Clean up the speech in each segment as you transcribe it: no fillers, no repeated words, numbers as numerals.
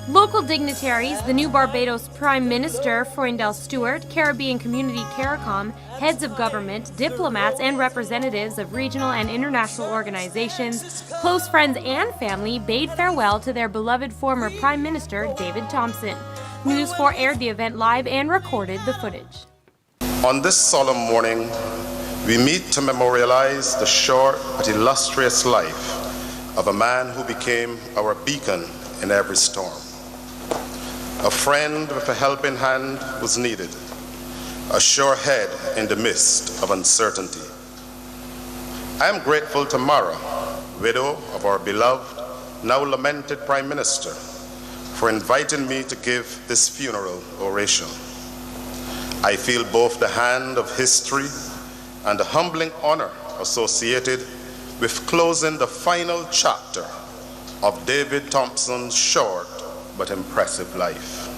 Local dignitaries, the new Barbados Prime Minister, Freundel Stewart, Caribbean Community CARICOM, heads of government, diplomats, and representatives of regional and international organizations, close friends and family bade farewell to their beloved former Prime Minister, David Thompson. News 4 aired the event live and recorded the footage. On this solemn morning, we meet to memorialize the short but illustrious life of a man who became our beacon in every storm. A friend with a helping hand was needed, a sure head in the midst of uncertainty. I am grateful to Mara, widow of our beloved, now lamented Prime Minister, for inviting me to give this funeral oration. I feel both the hand of history and the humbling honor associated with closing the final chapter of David Thompson's short but impressive life.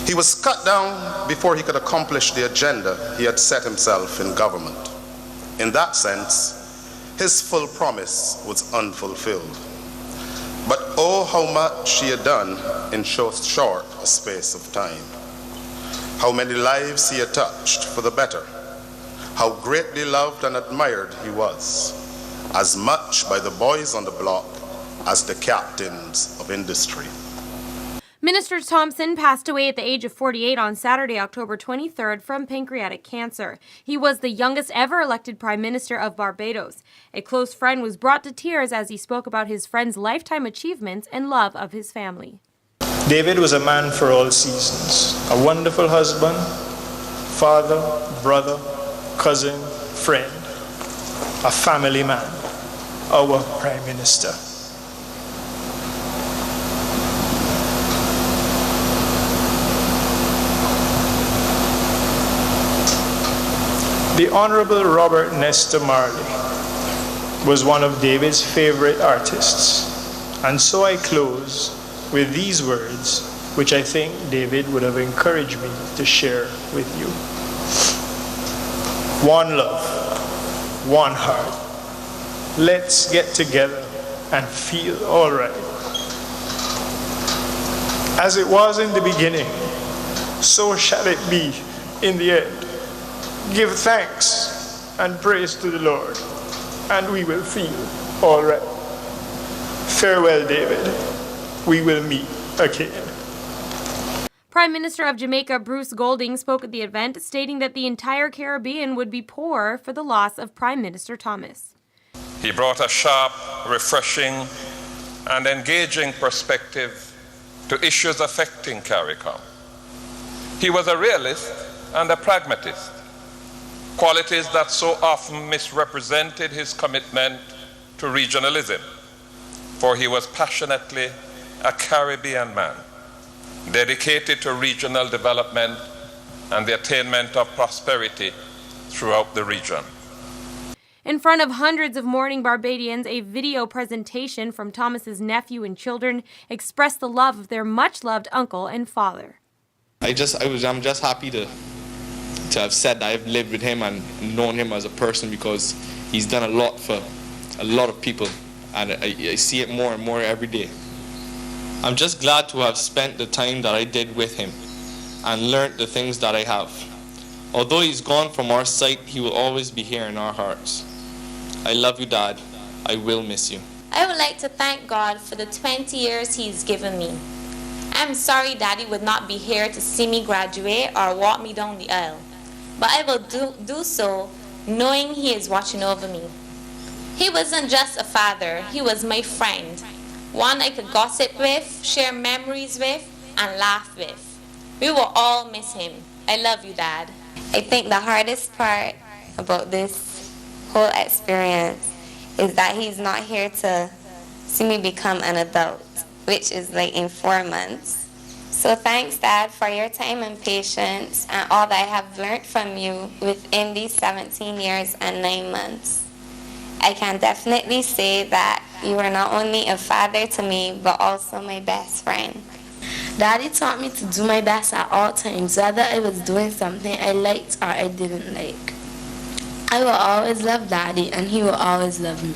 He was cut down before he could accomplish the agenda he had set himself in government. In that sense, his full promise was unfulfilled. But oh, how much he had done in so short a space of time. How many lives he had touched for the better. How greatly loved and admired he was, as much by the boys on the block as the captains of industry. Minister Thompson passed away at the age of 48 on Saturday, October 23rd from pancreatic cancer. He was the youngest ever elected Prime Minister of Barbados. A close friend was brought to tears as he spoke about his friend's lifetime achievements and love of his family. David was a man for all seasons, a wonderful husband, father, brother, cousin, friend, a family man, our Prime Minister. The Honorable Robert Nestor Marley was one of David's favorite artists, and so I close with these words, which I think David would have encouraged me to share with you. One love, one heart. Let's get together and feel all right. As it was in the beginning, so shall it be in the end. Give thanks and praise to the Lord, and we will feel all right. Farewell, David. We will meet again. Prime Minister of Jamaica Bruce Golding spoke at the event, stating that the entire Caribbean would be poor for the loss of Prime Minister Thomas. He brought a sharp, refreshing, and engaging perspective to issues affecting CARICOM. He was a realist and a pragmatist, qualities that so often misrepresented his commitment to regionalism, for he was passionately a Caribbean man, dedicated to regional development and the attainment of prosperity throughout the region. In front of hundreds of mourning Barbadians, a video presentation from Thomas's nephew and children expressed the love of their much-loved uncle and father. I'm just happy to have said that I've lived with him and known him as a person, because he's done a lot for a lot of people, and I see it more and more every day. I'm just glad to have spent the time that I did with him and learned the things that I have. Although he's gone from our sight, he will always be here in our hearts. I love you, Dad. I will miss you. I would like to thank God for the 20 years He's given me. I'm sorry Daddy would not be here to see me graduate or walk me down the aisle, but I will do so knowing He is watching over me. He wasn't just a father, He was my friend, one I could gossip with, share memories with, and laugh with. We will all miss him. I love you, Dad. I think the hardest part about this whole experience is that he's not here to see me become an adult, which is like in 4 months. So thanks, Dad, for your time and patience and all that I have learned from you within these 17 years and 9 months. I can definitely say that you were not only a father to me, but also my best friend. Daddy taught me to do my best at all times, whether I was doing something I liked or I didn't like. I will always love Daddy, and he will always love me.